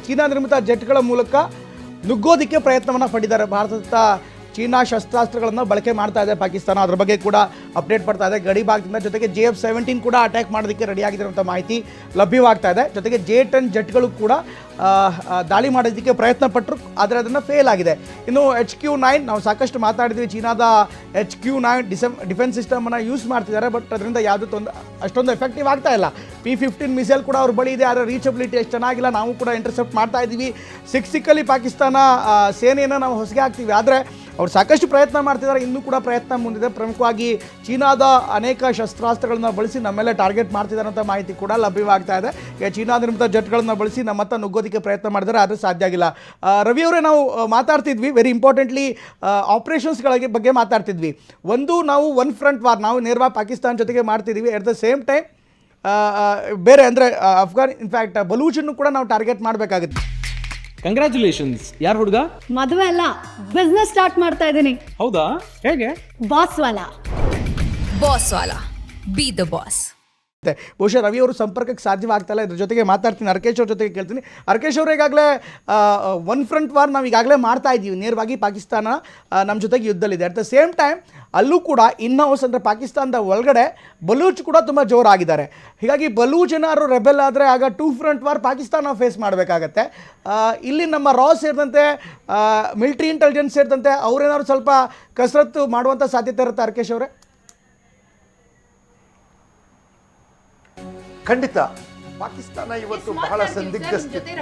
China ನಿರ್ಮಿತ ಜೆಟ್ಗಳ ಮೂಲಕ ನುಗ್ಗೋದಕ್ಕೆ ಪ್ರಯತ್ನವನ್ನು ಪಟ್ಟಿದ್ದಾರೆ. ಭಾರತದ ಚೀನಾ ಶಸ್ತ್ರಾಸ್ತ್ರಗಳನ್ನು ಬಳಕೆ ಮಾಡ್ತಾ ಇದೆ ಪಾಕಿಸ್ತಾನ. ಅದ್ರ ಬಗ್ಗೆ ಕೂಡ ಅಪ್ಡೇಟ್ ಬರ್ತಾ ಇದೆ ಗಡಿ ಭಾಗದಿಂದ. ಜೊತೆಗೆ JF-17 ಕೂಡ ಅಟ್ಯಾಕ್ ಮಾಡೋದಕ್ಕೆ ರೆಡಿ ಆಗಿರುವಂಥ ಮಾಹಿತಿ ಲಭ್ಯವಾಗ್ತಾ ಇದೆ. ಜೊತೆಗೆ J-10 ಜೆಟ್ಗಳು ಕೂಡ ದಾಳಿ ಮಾಡೋದಕ್ಕೆ ಪ್ರಯತ್ನ ಪಟ್ಟರು, ಆದರೆ ಅದನ್ನು ಫೇಲ್ ಆಗಿದೆ. ಇನ್ನು HQ-9 ನಾವು ಸಾಕಷ್ಟು ಮಾತಾಡಿದ್ವಿ. ಚೀನಾದ HQ-9 ಡಿಫೆನ್ಸ್ ಸಿಸ್ಟಮನ್ನು ಯೂಸ್ ಮಾಡ್ತಿದ್ದಾರೆ, ಬಟ್ ಅದರಿಂದ ಯಾವುದೂ ಅಷ್ಟೊಂದು ಎಫೆಕ್ಟಿವ್ ಆಗ್ತಾ ಇಲ್ಲ. P-15 ಮಿಸೈಲ್ ಕೂಡ ಅವ್ರ ಬಳಿ ಇದೆ, ಆದರೆ ರೀಚಬಿಲಿಟಿ ಅಷ್ಟು ಚೆನ್ನಾಗಿಲ್ಲ. ನಾವು ಕೂಡ ಇಂಟರ್ಸೆಪ್ಟ್ ಮಾಡ್ತಾ ಇದ್ದೀವಿ. ಸಿಕ್ಕಲ್ಲಿ ಪಾಕಿಸ್ತಾನ ಸೇನೆಯನ್ನು ನಾವು ಹೊಸಗೆ ಹಾಕ್ತೀವಿ, ಆದರೆ ಅವ್ರು ಸಾಕಷ್ಟು ಪ್ರಯತ್ನ ಮಾಡ್ತಿದ್ದಾರೆ. ಇನ್ನೂ ಕೂಡ ಪ್ರಯತ್ನ ಮುಂದಿದೆ. ಪ್ರಮುಖವಾಗಿ ಚೀನಾದ ಅನೇಕ ಶಸ್ತ್ರಾಸ್ತ್ರಗಳನ್ನ ಬಳಸಿ ನಮ್ಮೆಲ್ಲ ಟಾರ್ಗೆಟ್ ಮಾಡ್ತಿದ್ದಾರೆ ಅಂತ ಮಾಹಿತಿ ಕೂಡ ಲಭ್ಯವಾಗ್ತಾ ಇದೆ. ಈಗ ಚೀನಾ ನಿರ್ಮಿತ ಜೆಟ್ಗಳನ್ನ ಬಳಸಿ ನಮ್ಮ ಹತ್ರ ನುಗ್ಗೋದಕ್ಕೆ ಪ್ರಯತ್ನ ಮಾಡಿದರೆ ಅದು ಸಾಧ್ಯ ಆಗಿಲ್ಲ. ರವಿ ಅವರೇ, ನಾವು ಮಾತಾಡ್ತಿದ್ವಿ ವೆರಿ ಇಂಪಾರ್ಟೆಂಟ್ಲಿ ಆಪ್ರೇಷನ್ಸ್ಗಳ ಬಗ್ಗೆ ಮಾತಾಡ್ತಿದ್ವಿ. ಒಂದು ನಾವು ಒನ್ ಫ್ರಂಟ್ ವಾರ್ ನಾವು ನೇರವಾಗಿ ಪಾಕಿಸ್ತಾನ ಜೊತೆಗೆ ಮಾಡ್ತಿದ್ದೀವಿ. ಎಟ್ ದ ಸೇಮ್ ಟೈಮ್ ಬೇರೆ ಅಂದರೆ ಇನ್ಫ್ಯಾಕ್ಟ್ ಬಲೂಚನ್ನು ಕೂಡ ನಾವು ಟಾರ್ಗೆಟ್ ಮಾಡಬೇಕಾಗುತ್ತೆ. ಕಂಗ್ರ್ಯಾಚುಲೇಷನ್ಸ್. ಯಾರು ಹುಡುಗ? ಮದುವೆ ಅಲ್ಲ, ಬಿಸ್ನೆಸ್ ಸ್ಟಾರ್ಟ್ ಮಾಡ್ತಾ ಇದ್ದೀನಿ. ಹೌದಾ, ಹೇಗೆ? Boss Vala. Boss Vala, B the boss. ಬಹುಶಃ ರವಿ ಅವರು ಸಂಪರ್ಕಕ್ಕೆ ಸಾಧ್ಯವಾಗ್ತಾಯಿಲ್ಲ. ಇದ್ರ ಜೊತೆಗೆ ಮಾತಾಡ್ತೀನಿ, ಅರ್ಕೇಶ್ ಅವ್ರ ಜೊತೆಗೆ ಕೇಳ್ತೀನಿ. ಅರ್ಕೇಶ್ ಅವರು, ಈಗಾಗಲೇ ಒನ್ ಫ್ರಂಟ್ ವಾರ್ ನಾವು ಈಗಾಗಲೇ ಮಾಡ್ತಾ ಇದ್ದೀವಿ. ನೇರವಾಗಿ ಪಾಕಿಸ್ತಾನ ನಮ್ಮ ಜೊತೆಗೆ ಯುದ್ಧದಲ್ಲಿದೆ. ಅಟ್ ದ ಸೇಮ್ ಟೈಮ್ ಅಲ್ಲೂ ಕೂಡ ಇನ್ ಹೌಸ್ ಅಂದರೆ ಪಾಕಿಸ್ತಾನದ ಒಳಗಡೆ ಬಲೂಚ್ ಕೂಡ ತುಂಬ ಜೋರಾಗಿದ್ದಾರೆ. ಹೀಗಾಗಿ ಬಲೂಚ್ ಏನಾದ್ರು ರೆಬೆಲ್ ಆದರೆ ಆಗ two front war Pakistan face ಮಾಡಬೇಕಾಗತ್ತೆ. ಇಲ್ಲಿ ನಮ್ಮ ರಾ ಸೇರಿದಂತೆ ಮಿಲಿಟ್ರಿ ಇಂಟೆಲಿಜೆನ್ಸ್ ಸೇರಿದಂತೆ ಅವರೇನಾದ್ರು ಸ್ವಲ್ಪ ಕಸರತ್ತು ಮಾಡುವಂಥ ಸಾಧ್ಯತೆ ಇರುತ್ತೆ ಅರ್ಕೇಶ್ ಅವರೇ? ಖಂಡಿತ ಪಾಕಿಸ್ತಾನ ಇವತ್ತು ಬಹಳ ಸಂದಿಗ್ಧ ಸ್ಥಿತಿ.